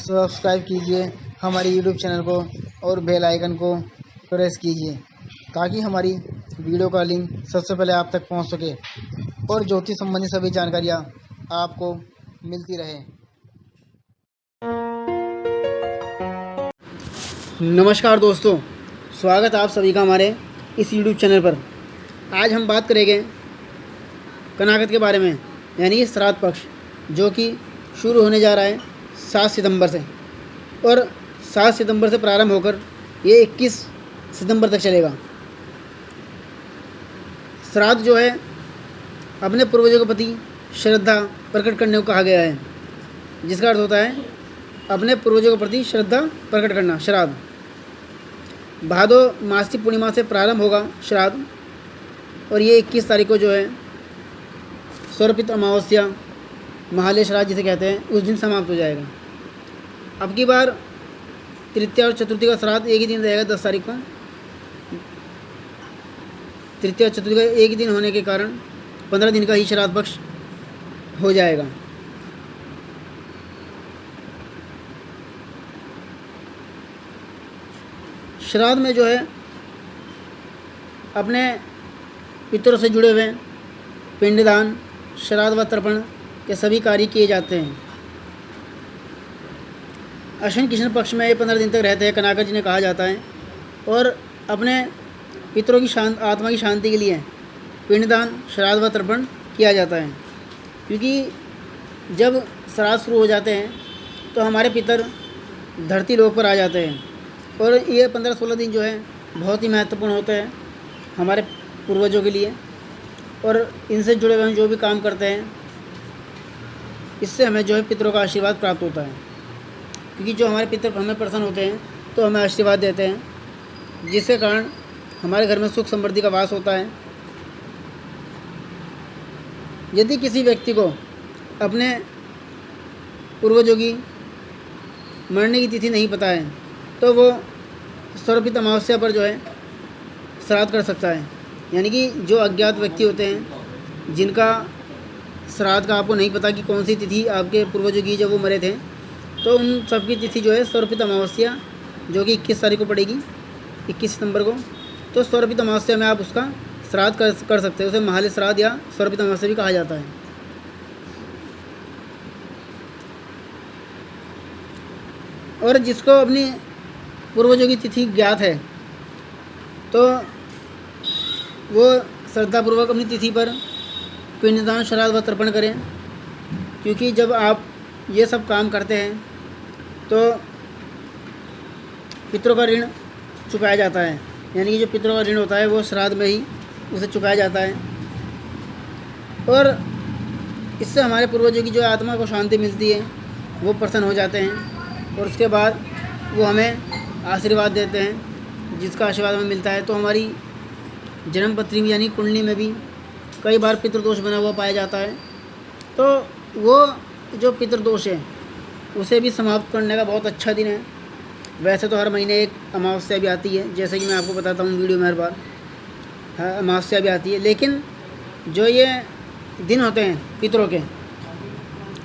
Subscribe कीजिए हमारे YouTube channel को और बेल आइकन को प्रेस कीजिए ताकि हमारी वीडियो का लिंक सबसे पहले आप तक पहुंच सके और ज्योतिष संबंधी सभी जानकारियां आपको मिलती रहे। नमस्कार दोस्तों, स्वागत है आप सभी का हमारे इस यूट्यूब चैनल पर। आज हम बात करेंगे कनागत के बारे में, यानी श्राद्ध पक्ष जो कि शुरू होने जा रहा है 7 सितंबर से और 7 सितंबर से प्रारंभ होकर ये 21 सितंबर तक चलेगा। श्राद्ध जो है अपने पूर्वजों के प्रति श्रद्धा प्रकट करने को कहा गया है, जिसका अर्थ होता है अपने पूर्वजों के प्रति श्रद्धा प्रकट करना। श्राद्ध भादो मास की पूर्णिमा से प्रारंभ होगा श्राद्ध, और ये 21 तारीख को जो है स्वरपित अमावस्या महालय श्राद्ध जिसे कहते हैं उस दिन समाप्त हो जाएगा। अब की बार तृतीया और चतुर्थी का श्राद्ध एक ही दिन रहेगा 10 तारीख को। तृतीया और चतुर्थी का एक ही दिन होने के कारण 15 दिन का ही श्राद्ध पक्ष हो जाएगा। श्राद्ध में जो है अपने पितरों से जुड़े हुए पिंडदान, श्राद्ध व तर्पण के सभी कार्य किए जाते हैं। अश्विन कृष्ण पक्ष में ये 15 दिन तक रहते हैं, कनागत जिन्हें कहा जाता है, और अपने पितरों की आत्मा की शांति के लिए पिंडदान, श्राद्ध व तर्पण किया जाता है। क्योंकि जब श्राद्ध शुरू हो जाते हैं तो हमारे पितर धरती लोक पर आ जाते हैं, और ये 15-16 दिन जो है बहुत ही महत्वपूर्ण होते हैं हमारे पूर्वजों के लिए, और इनसे जुड़े हुए जो भी काम करते हैं इससे हमें जो है पितरों का आशीर्वाद प्राप्त होता है। क्योंकि जो हमारे पितर हमें प्रसन्न होते हैं तो हमें आशीर्वाद देते हैं, जिसके कारण हमारे घर में सुख समृद्धि का वास होता है। यदि किसी व्यक्ति को अपने पूर्वजों की मरने की तिथि नहीं पता है तो वो स्वरपित अमावस्या पर जो है श्राद्ध कर सकता है। यानी कि जो अज्ञात व्यक्ति होते हैं जिनका श्राद्ध का आपको नहीं पता कि कौन सी तिथि आपके पूर्वजों की जब वो मरे थे, तो उन सब की तिथि जो है स्वरपित अमावस्या जो कि 21 तारीख को पड़ेगी, 21 सितंबर को। तो स्वरपित अमावस्या में आप उसका श्राद्ध कर सकते हैं। उसे महालय श्राद्ध या स्वरपित अमावस्या भी कहा जाता है। और जिसको अपनी पूर्वजों की तिथि ज्ञात है तो वो श्रद्धापूर्वक अपनी तिथि पर पिंडदान, श्राद्ध व तर्पण करें। क्योंकि जब आप ये सब काम करते हैं तो पितरों का ऋण चुकाया जाता है। यानी कि जो पितरों का ऋण होता है वो श्राद्ध में ही उसे चुकाया जाता है, और इससे हमारे पूर्वजों की जो आत्मा को शांति मिलती है, वो प्रसन्न हो जाते हैं, और उसके बाद वो हमें आशीर्वाद देते हैं, जिसका आशीर्वाद हमें मिलता है। तो हमारी जन्म पत्री में यानी कुंडली में भी कई बार पितृदोष बना हुआ पाया जाता है, तो वो जो पितृदोष है उसे भी समाप्त करने का बहुत अच्छा दिन है। वैसे तो हर महीने एक अमावस्या भी आती है, जैसे कि मैं आपको बताता हूँ वीडियो में हर बार अमावस्या भी आती है, लेकिन जो ये दिन होते हैं पितरों के,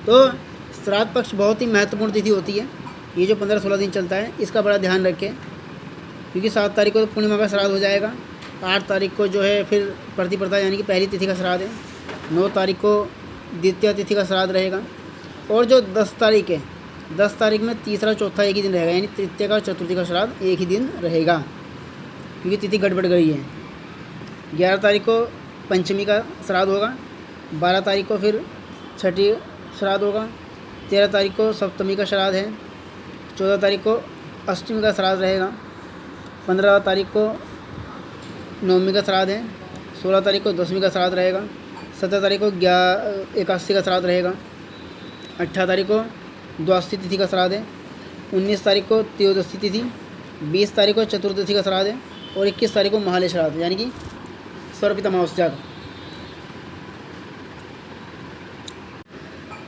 तो श्राद्ध पक्ष बहुत ही महत्वपूर्ण तिथि होती है। ये जो 15-16 दिन चलता है इसका बड़ा ध्यान रखें, क्योंकि 7 तारीख को पूर्णिमा का श्राद्ध हो जाएगा। 8 तारीख को जो है फिर प्रतिपदा यानी कि पहली तिथि का श्राद्ध है। 9 तारीख को द्वितीय तिथि का श्राद्ध रहेगा, और जो 10 तारीख है, 10 तारीख में तीसरा चौथा एक ही दिन रहेगा, यानी तृतीय का और चतुर्थी का श्राद्ध एक ही दिन रहेगा, क्योंकि तिथि गड़बड़ गई है। 11 तारीख को पंचमी का श्राद्ध होगा, 12 तारीख को फिर छठी श्राद्ध होगा, 13 तारीख को सप्तमी का श्राद्ध है, 14 तारीख को अष्टमी का श्राद्ध रहेगा, 15 तारीख को नवमी का श्राद्ध है, 16 तारीख को दशमी का श्राद्ध रहेगा, 17 तारीख को एकादशी का श्राद्ध रहेगा, 18 तारीख को द्वादशी तिथि का श्राद्ध है, 19 तारीख को त्रयोदशी तिथि, 20 तारीख को चतुर्दशी का श्राद्ध है, और 21 तारीख को महालय श्राद्ध यानी कि स्वरपित अमावस्या का।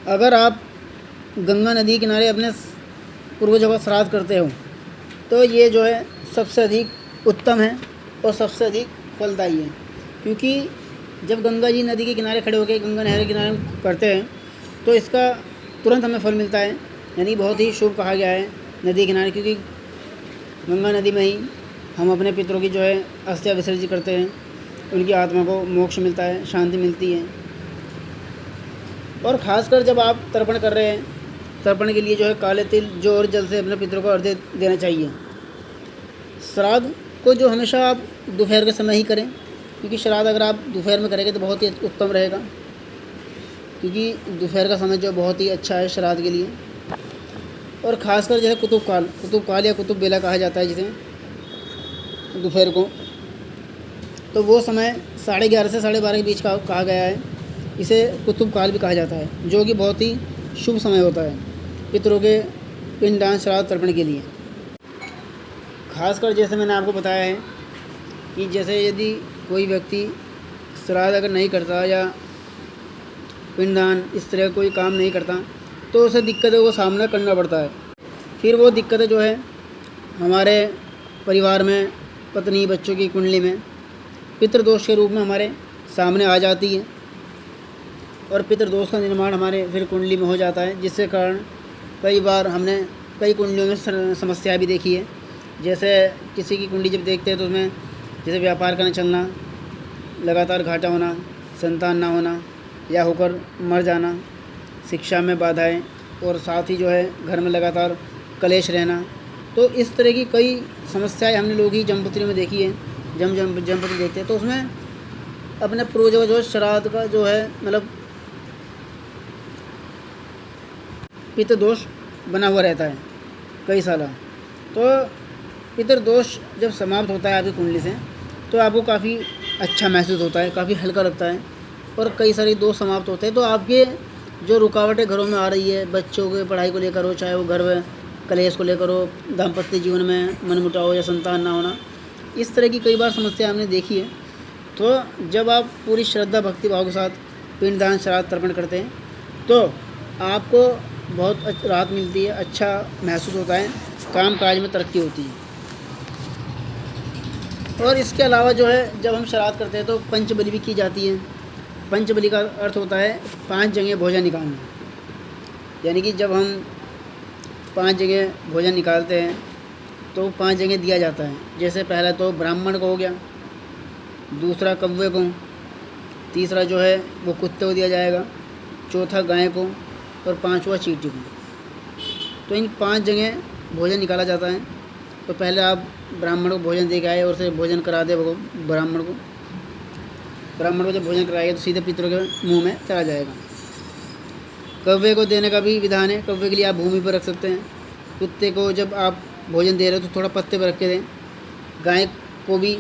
अगर आप गंगा नदी के किनारे अपने पूर्वजों का श्राद्ध करते हो तो ये जो है सबसे अधिक उत्तम है और सबसे अधिक फलदायी है। क्योंकि जब गंगा जी नदी के किनारे खड़े होकर गंगा नहर के किनारे करते हैं तो इसका तुरंत हमें फल मिलता है। यानी बहुत ही शुभ कहा गया है नदी किनारे, क्योंकि गंगा नदी में ही हम अपने पितरों की जो है अस्थियाँ विसर्जित करते हैं, उनकी आत्मा को मोक्ष मिलता है, शांति मिलती है। और ख़ासकर जब आप तर्पण कर रहे हैं, तर्पण के लिए जो है काले तिल जौ और जल से अपने पितरों को अर्घ्य देना चाहिए। श्राद्ध को जो हमेशा आप दोपहर के समय ही करें, क्योंकि श्राद्ध अगर आप दोपहर में करेंगे तो बहुत ही उत्तम रहेगा, क्योंकि दोपहर का समय जो बहुत ही अच्छा है श्राद्ध के लिए। और ख़ासकर जो है कुतुब काल या कुतुब बेला कहा जाता है जिसे दोपहर को, तो वो समय 11:30 से 12:30 के बीच का कहा गया है। इसे कुतुब काल भी कहा जाता है, जो कि बहुत ही शुभ समय होता है पितरों के पिंडदान श्राद्ध तर्पण के लिए। खासकर जैसे मैंने आपको बताया है कि जैसे यदि कोई व्यक्ति श्राद्ध अगर नहीं करता या पिंडदान इस तरह कोई काम नहीं करता, तो उसे दिक्कतों को सामना करना पड़ता है। फिर वो दिक्कतें जो है हमारे परिवार में, पत्नी बच्चों की कुंडली में पितृदोष के रूप में हमारे सामने आ जाती है, और पितृदोष का निर्माण हमारे फिर कुंडली में हो जाता है, जिसके कारण कई बार हमने कई कुंडलियों में समस्या भी देखी है। जैसे किसी की कुंडली जब देखते हैं तो उसमें जैसे व्यापार का न चलना, लगातार घाटा होना, संतान ना होना या होकर मर जाना, शिक्षा में बाधाएं, और साथ ही जो है घर में लगातार कलेश रहना। तो इस तरह की कई समस्याएं हमने लोग ही जमपत्री में देखी है। जमपत्री देखते हैं तो उसमें अपने पूर्वजों जो श्राद्ध का जो है मतलब पितृदोष बना हुआ रहता है कई साल। तो पितृदोष जब समाप्त होता है आपकी कुंडली से, तो आपको काफ़ी अच्छा महसूस होता है, काफ़ी हल्का लगता है, और कई सारे दोष समाप्त होते हैं। तो आपके जो रुकावटें घरों में आ रही है, बच्चों के पढ़ाई को लेकर हो, चाहे वो घर में कलेश को लेकर हो, दाम्पत्य जीवन में मनमुटाव या संतान ना होना, इस तरह की कई बार समस्या हमने देखी है। तो जब आप पूरी श्रद्धा भक्ति भाव के साथ पिंडदान श्राद्ध तर्पण करते हैं तो आपको बहुत राहत मिलती है, अच्छा महसूस होता है, काम काज में तरक्की होती है। और इसके अलावा जो है जब हम श्राद्ध करते हैं तो पंचबलि भी की जाती है। पंचबलि का अर्थ होता है 5 जगह भोजन निकालना, यानी कि जब हम 5 जगह भोजन निकालते हैं तो 5 जगह दिया जाता है। जैसे पहला तो ब्राह्मण को हो गया, दूसरा कौवे को, तीसरा जो है वो कुत्ते को दिया जाएगा, चौथा गाय को, और 5वां चींटी को। तो इन 5 जगह भोजन निकाला जाता है। तो पहले आप ब्राह्मण को भोजन दे के आए और उसे भोजन करा दे ब्राह्मण को जब भोजन कराएगा तो सीधे पितरों के मुंह में चला जाएगा। कौवे को देने का भी विधान है। कौवे के लिए आप भूमि पर रख सकते हैं। कुत्ते को जब आप भोजन दे रहे हो तो थोड़ा पत्ते पर रख के दें। गाय को भी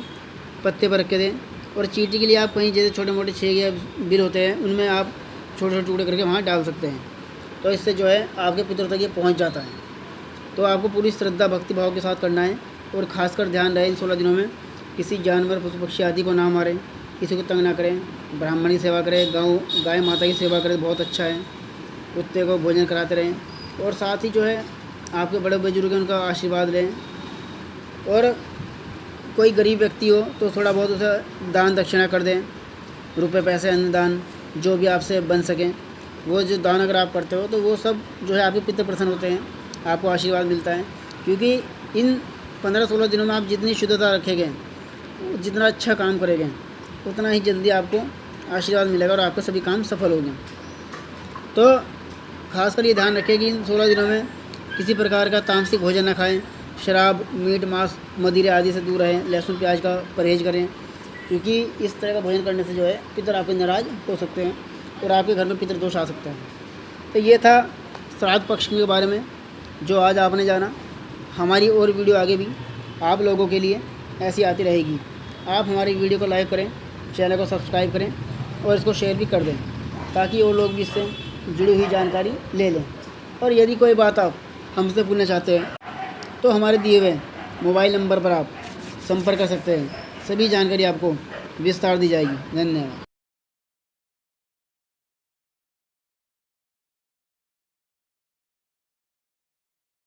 पत्ते पर रख के दें। और चींटी के लिए आप कहीं जैसे छोटे मोटे छेग या बिल होते हैं उनमें आप छोटे छोटे टुकड़े करके वहाँ डाल सकते हैं। तो इससे जो है आपके पितरों तक ये पहुँच जाता है। तो आपको पूरी श्रद्धा भक्ति भाव के साथ करना है। और ख़ासकर ध्यान रहे इन 16 दिनों में किसी जानवर पशु पक्षी आदि को ना मारें, किसी को तंग ना करें, ब्राह्मण की सेवा करें, गाय माता की सेवा करें, बहुत अच्छा है। कुत्ते को भोजन कराते रहें, और साथ ही जो है आपके बड़े बुजुर्ग हैं उनका आशीर्वाद लें। और कोई गरीब व्यक्ति हो तो थोड़ा बहुत उसे दान दक्षिणा कर दें, रुपए पैसे अन्नदान जो भी आपसे बन सकें। वो जो दान अगर आप करते हो तो वो सब जो है आपके पितृ प्रसन्न होते हैं, आपको आशीर्वाद मिलता है। क्योंकि इन 15-16 दिनों में आप जितनी शुद्धता रखेंगे, जितना अच्छा काम करेंगे, उतना ही जल्दी आपको आशीर्वाद मिलेगा और आपके सभी काम सफल होंगे। तो खासकर ये ध्यान रखें कि इन 16 दिनों में किसी प्रकार का तामसिक भोजन न खाएं, शराब, मीट, मांस, मदिरे आदि से दूर रहें, लहसुन प्याज का परहेज करें। क्योंकि इस तरह का भोजन करने से जो है पितर आपके नाराज़ हो सकते हैं और आपके घर में पितृदोष आ सकता है। तो ये था श्राद्ध पक्ष के बारे में जो आज आपने जाना। हमारी और वीडियो आगे भी आप लोगों के लिए ऐसी आती रहेगी। आप हमारी वीडियो को लाइक करें, चैनल को सब्सक्राइब करें और इसको शेयर भी कर दें, ताकि वो लोग भी इससे जुड़ी हुई जानकारी ले लें। और यदि कोई बात आप हमसे पूछना चाहते हैं तो हमारे दिए हुए मोबाइल नंबर पर आप संपर्क कर सकते हैं। सभी जानकारी आपको विस्तार दी जाएगी। धन्यवाद।